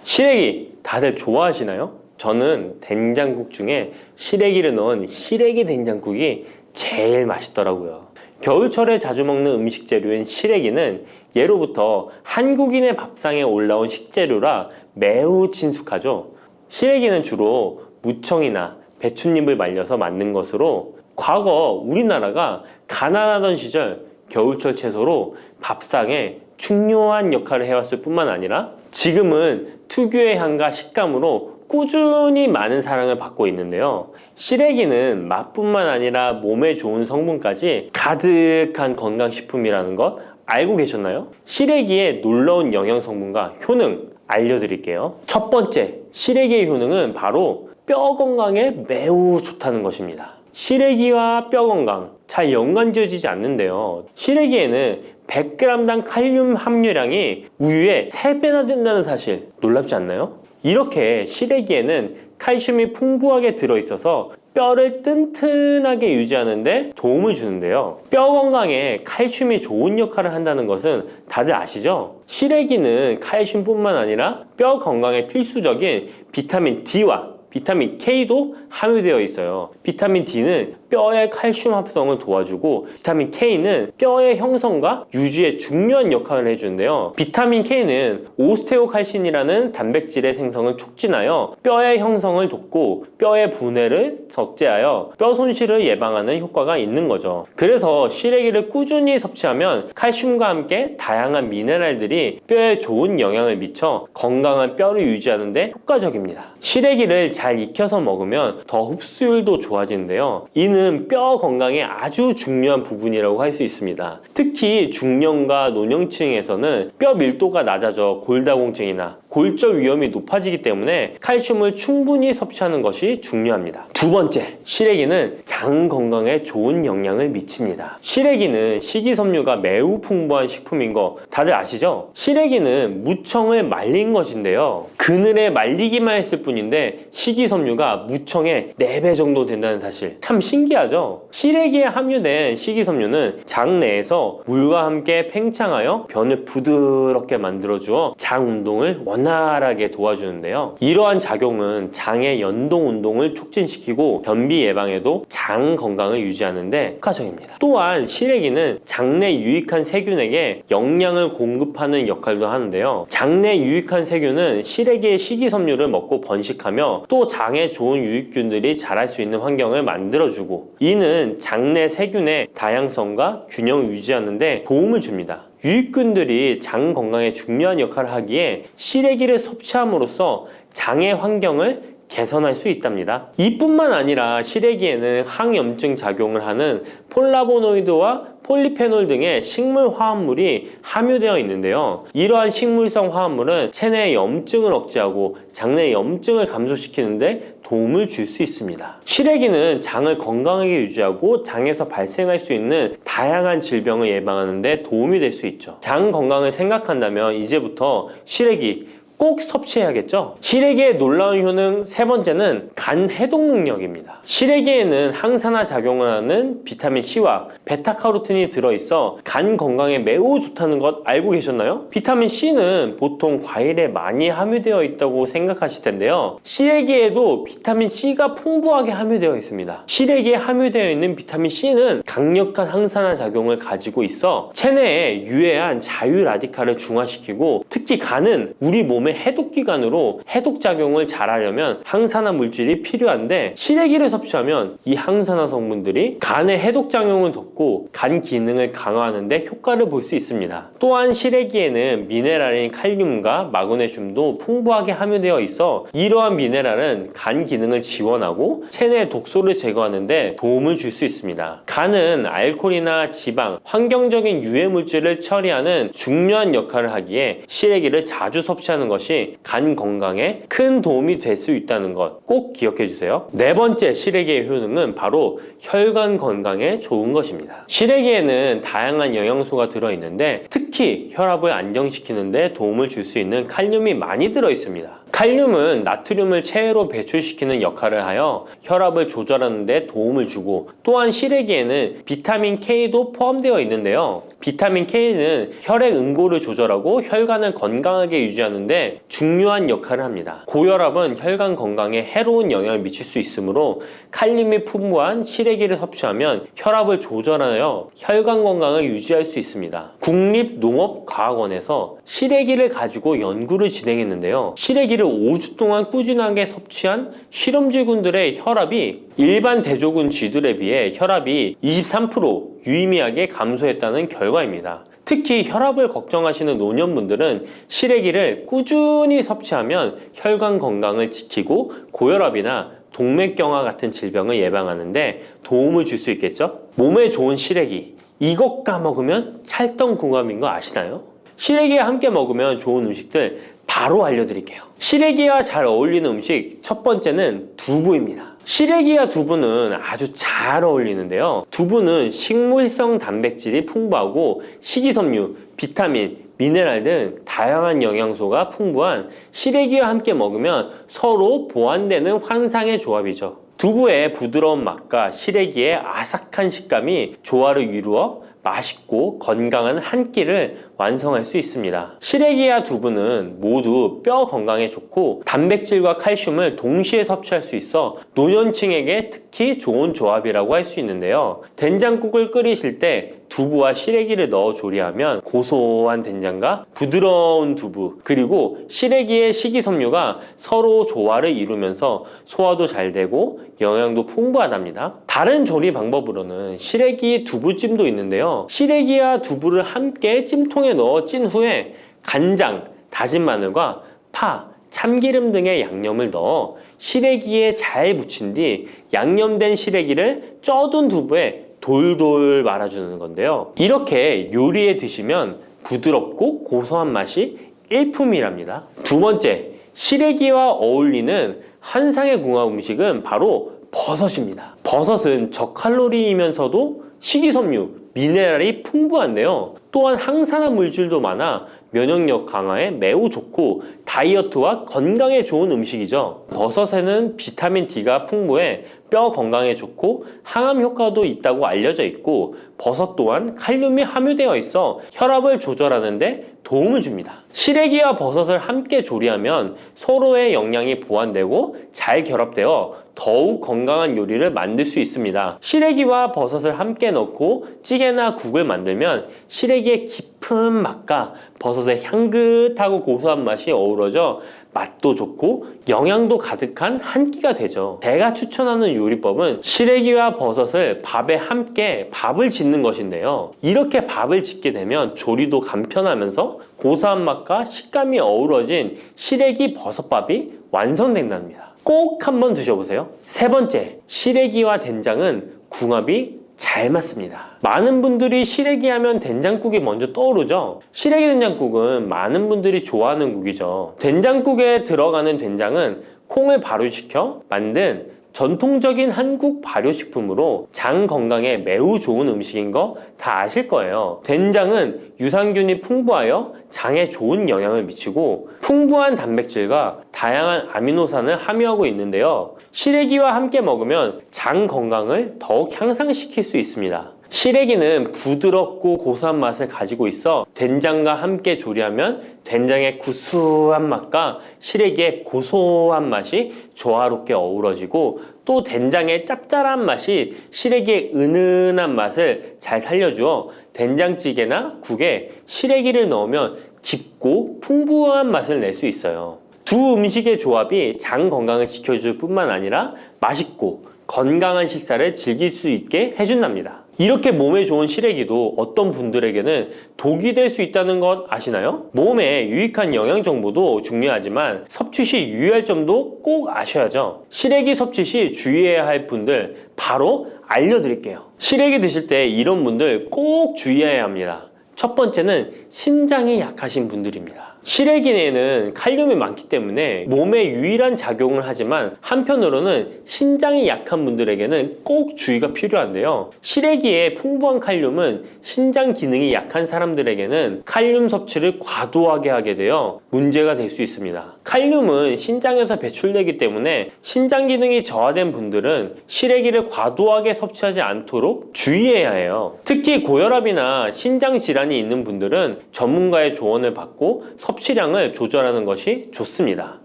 시래기 다들 좋아하시나요? 저는 된장국 중에 시래기를 넣은 시래기 된장국이 제일 맛있더라고요. 겨울철에 자주 먹는 음식 재료인 시래기는 예로부터 한국인의 밥상에 올라온 식재료라 매우 친숙하죠. 시래기는 주로 무청이나 배춧잎을 말려서 만든 것으로 과거 우리나라가 가난하던 시절 겨울철 채소로 밥상에 중요한 역할을 해왔을 뿐만 아니라 지금은 특유의 향과 식감으로 꾸준히 많은 사랑을 받고 있는데요. 시래기는 맛뿐만 아니라 몸에 좋은 성분까지 가득한 건강식품이라는 것 알고 계셨나요? 시래기의 놀라운 영양 성분과 효능 알려드릴게요. 첫 번째, 시래기의 효능은 바로 뼈 건강에 매우 좋다는 것입니다. 시래기와 뼈 건강 잘 연관지어지지 않는데요. 시래기에는 100g당 칼륨 함유량이 우유의 3배나 된다는 사실 놀랍지 않나요? 이렇게 시래기에는 칼슘이 풍부하게 들어있어서 뼈를 튼튼하게 유지하는데 도움을 주는데요. 뼈 건강에 칼슘이 좋은 역할을 한다는 것은 다들 아시죠? 시래기는 칼슘뿐만 아니라 뼈 건강에 필수적인 비타민 D와 비타민 K도 함유되어 있어요. 비타민 D는 뼈의 칼슘 합성을 도와주고 비타민 K는 뼈의 형성과 유지에 중요한 역할을 해주는데요. 비타민 K는 오스테오칼신이라는 단백질의 생성을 촉진하여 뼈의 형성을 돕고 뼈의 분해를 억제하여 뼈 손실을 예방하는 효과가 있는 거죠. 그래서 시래기를 꾸준히 섭취하면 칼슘과 함께 다양한 미네랄들이 뼈에 좋은 영향을 미쳐 건강한 뼈를 유지하는 데 효과적입니다. 시래기를 잘 익혀서 먹으면 더 흡수율도 좋아지는데요. 이는 뼈 건강에 아주 중요한 부분이라고 할 수 있습니다. 특히 중년과 노년층에서는 뼈 밀도가 낮아져 골다공증이나 골절 위험이 높아지기 때문에 칼슘을 충분히 섭취하는 것이 중요합니다. 두 번째, 시래기는 장 건강에 좋은 영향을 미칩니다. 시래기는 식이섬유가 매우 풍부한 식품인 거 다들 아시죠? 시래기는 무청을 말린 것인데요. 그늘에 말리기만 했을 뿐인데 식이섬유가 무청의 4배 정도 된다는 사실 참 신기하죠? 시래기에 함유된 식이섬유는 장 내에서 물과 함께 팽창하여 변을 부드럽게 만들어주어 장 운동을 원활하게 도와주는데요. 이러한 작용은 장의 연동 운동을 촉진시키고 변비 예방에도 장 건강을 유지하는 데 효과적입니다. 또한 시래기는 장내 유익한 세균에게 영양을 공급하는 역할도 하는데요. 장내 유익한 세균은 시래기의 식이섬유를 먹고 번식하며 또 장에 좋은 유익균들이 자랄 수 있는 환경을 만들어주고 이는 장내 세균의 다양성과 균형을 유지하는 데 도움을 줍니다. 유익균들이 장 건강에 중요한 역할을 하기에 시래기를 섭취함으로써 장의 환경을 개선할 수 있답니다. 이뿐만 아니라 시래기에는 항염증 작용을 하는 폴라보노이드와 폴리페놀 등의 식물 화합물이 함유되어 있는데요. 이러한 식물성 화합물은 체내 염증을 억제하고 장내 염증을 감소시키는 데 도움을 줄 수 있습니다. 시래기는 장을 건강하게 유지하고 장에서 발생할 수 있는 다양한 질병을 예방하는 데 도움이 될 수 있죠. 장 건강을 생각한다면 이제부터 시래기 꼭 섭취해야겠죠? 시래기의 놀라운 효능 세 번째는 간 해독 능력입니다. 시래기에는 항산화 작용을 하는 비타민 C와 베타카로틴이 들어있어 간 건강에 매우 좋다는 것 알고 계셨나요? 비타민 C는 보통 과일에 많이 함유되어 있다고 생각하실 텐데요. 시래기에도 비타민 C가 풍부하게 함유되어 있습니다. 시래기에 함유되어 있는 비타민 C는 강력한 항산화 작용을 가지고 있어 체내에 유해한 자유 라디칼을 중화시키고 특히 간은 우리 몸의 해독기관으로 해독작용을 잘하려면 항산화 물질이 필요한데 시래기를 섭취하면 이 항산화 성분들이 간의 해독작용을 돕고 간 기능을 강화하는 데 효과를 볼 수 있습니다. 또한 시래기에는 미네랄인 칼륨과 마그네슘도 풍부하게 함유되어 있어 이러한 미네랄은 간 기능을 지원하고 체내 독소를 제거하는 데 도움을 줄 수 있습니다. 간은 알코올이나 지방, 환경적인 유해 물질을 처리하는 중요한 역할을 하기에 시래기를 자주 섭취하는 것이 간 건강에 큰 도움이 될 수 있다는 것 꼭 기억해 주세요. 네 번째 시래기의 효능은 바로 혈관 건강에 좋은 것입니다. 시래기에는 다양한 영양소가 들어있는데 특히 혈압을 안정시키는 데 도움을 줄 수 있는 칼륨이 많이 들어있습니다. 칼륨은 나트륨을 체외로 배출시키는 역할을 하여 혈압을 조절하는 데 도움을 주고 또한 시래기에는 비타민 K도 포함되어 있는데요. 비타민 K는 혈액 응고를 조절하고 혈관을 건강하게 유지하는 데 중요한 역할을 합니다. 고혈압은 혈관 건강에 해로운 영향을 미칠 수 있으므로 칼륨이 풍부한 시래기를 섭취하면 혈압을 조절하여 혈관 건강을 유지할 수 있습니다. 국립농업과학원에서 시래기를 가지고 연구를 진행했는데요. 시래기를 5주 동안 꾸준하게 섭취한 실험쥐군들의 혈압이 일반 대조군 쥐들에 비해 혈압이 23% 유의미하게 감소했다는 결과입니다. 특히 혈압을 걱정하시는 노년분들은 시래기를 꾸준히 섭취하면 혈관 건강을 지키고 고혈압이나 동맥경화 같은 질병을 예방하는데 도움을 줄 수 있겠죠? 몸에 좋은 시래기, 이것과 먹으면 찰떡궁합인 거 아시나요? 시래기와 함께 먹으면 좋은 음식들 바로 알려드릴게요. 시래기와 잘 어울리는 음식 첫 번째는 두부입니다. 시래기와 두부는 아주 잘 어울리는데요. 두부는 식물성 단백질이 풍부하고 식이섬유, 비타민, 미네랄 등 다양한 영양소가 풍부한 시래기와 함께 먹으면 서로 보완되는 환상의 조합이죠. 두부의 부드러운 맛과 시래기의 아삭한 식감이 조화를 이루어 맛있고 건강한 한 끼를 완성할 수 있습니다. 시래기와 두부는 모두 뼈 건강에 좋고 단백질과 칼슘을 동시에 섭취할 수 있어 노년층에게 특히 좋은 조합이라고 할 수 있는데요. 된장국을 끓이실 때 두부와 시래기를 넣어 조리하면 고소한 된장과 부드러운 두부 그리고 시래기의 식이섬유가 서로 조화를 이루면서 소화도 잘 되고 영양도 풍부하답니다. 다른 조리 방법으로는 시래기 두부찜도 있는데요. 시래기와 두부를 함께 찜통에 넣어 찐 후에 간장, 다진 마늘과 파, 참기름 등의 양념을 넣어 시래기에 잘 묻힌 뒤 양념된 시래기를 쪄둔 두부에 돌돌 말아주는 건데요. 이렇게 요리해 드시면 부드럽고 고소한 맛이 일품이랍니다. 두 번째, 시래기와 어울리는 한상의 궁합 음식은 바로 버섯입니다. 버섯은 저칼로리이면서도 식이섬유, 미네랄이 풍부한데요. 또한 항산화 물질도 많아 면역력 강화에 매우 좋고 다이어트와 건강에 좋은 음식이죠. 버섯에는 비타민 D가 풍부해 뼈 건강에 좋고 항암 효과도 있다고 알려져 있고 버섯 또한 칼륨이 함유되어 있어 혈압을 조절하는 데 도움을 줍니다. 시래기와 버섯을 함께 조리하면 서로의 영양이 보완되고 잘 결합되어 더욱 건강한 요리를 만들 수 있습니다. 시래기와 버섯을 함께 넣고 찌개나 국을 만들면 시래기의 깊은 맛과 버섯의 향긋하고 고소한 맛이 어우러져 맛도 좋고 영양도 가득한 한 끼가 되죠. 제가 추천하는 요리법은 시래기와 버섯을 밥에 함께 밥을 짓는 것인데요. 이렇게 밥을 짓게 되면 조리도 간편하면서 고소한 맛과 식감이 어우러진 시래기 버섯밥이 완성된답니다. 꼭 한번 드셔보세요. 세 번째, 시래기와 된장은 궁합이 잘 맞습니다. 많은 분들이 시래기 하면 된장국이 먼저 떠오르죠. 시래기 된장국은 많은 분들이 좋아하는 국이죠. 된장국에 들어가는 된장은 콩을 발효시켜 만든 전통적인 한국 발효식품으로 장 건강에 매우 좋은 음식인 거 다 아실 거예요. 된장은 유산균이 풍부하여 장에 좋은 영향을 미치고 풍부한 단백질과 다양한 아미노산을 함유하고 있는데요. 시래기와 함께 먹으면 장 건강을 더욱 향상시킬 수 있습니다. 시래기는 부드럽고 고소한 맛을 가지고 있어 된장과 함께 조리하면 된장의 구수한 맛과 시래기의 고소한 맛이 조화롭게 어우러지고 또 된장의 짭짤한 맛이 시래기의 은은한 맛을 잘 살려주어 된장찌개나 국에 시래기를 넣으면 깊고 풍부한 맛을 낼 수 있어요. 두 음식의 조합이 장 건강을 지켜줄 뿐만 아니라 맛있고 건강한 식사를 즐길 수 있게 해준답니다. 이렇게 몸에 좋은 시래기도 어떤 분들에게는 독이 될 수 있다는 것 아시나요? 몸에 유익한 영양 정보도 중요하지만 섭취 시 유의할 점도 꼭 아셔야죠. 시래기 섭취 시 주의해야 할 분들 바로 알려드릴게요. 시래기 드실 때 이런 분들 꼭 주의해야 합니다. 첫 번째는 신장이 약하신 분들입니다. 시래기에는 칼륨이 많기 때문에 몸에 유일한 작용을 하지만 한편으로는 신장이 약한 분들에게는 꼭 주의가 필요한데요. 시래기의 풍부한 칼륨은 신장 기능이 약한 사람들에게는 칼륨 섭취를 과도하게 하게 되어 문제가 될 수 있습니다. 칼륨은 신장에서 배출되기 때문에 신장 기능이 저하된 분들은 시래기를 과도하게 섭취하지 않도록 주의해야 해요. 특히 고혈압이나 신장 질환이 있는 분들은 전문가의 조언을 받고 섭취량을 조절하는 것이 좋습니다.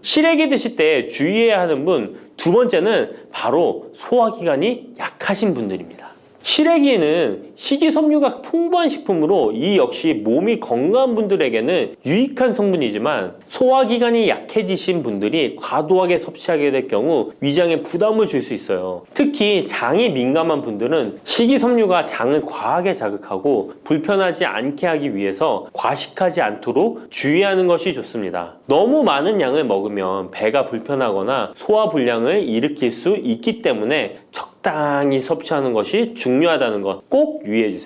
시래기 드실 때 주의해야 하는 분 두 번째는 바로 소화기관이 약하신 분들입니다. 시래기는 식이섬유가 풍부한 식품으로 이 역시 몸이 건강한 분들에게는 유익한 성분이지만 소화기관이 약해지신 분들이 과도하게 섭취하게 될 경우 위장에 부담을 줄 수 있어요. 특히 장이 민감한 분들은 식이섬유가 장을 과하게 자극하고 불편하지 않게 하기 위해서 과식하지 않도록 주의하는 것이 좋습니다. 너무 많은 양을 먹으면 배가 불편하거나 소화불량을 일으킬 수 있기 때문에 적당히 섭취하는 것이 중요하다는 것 꼭 유의해 주세요.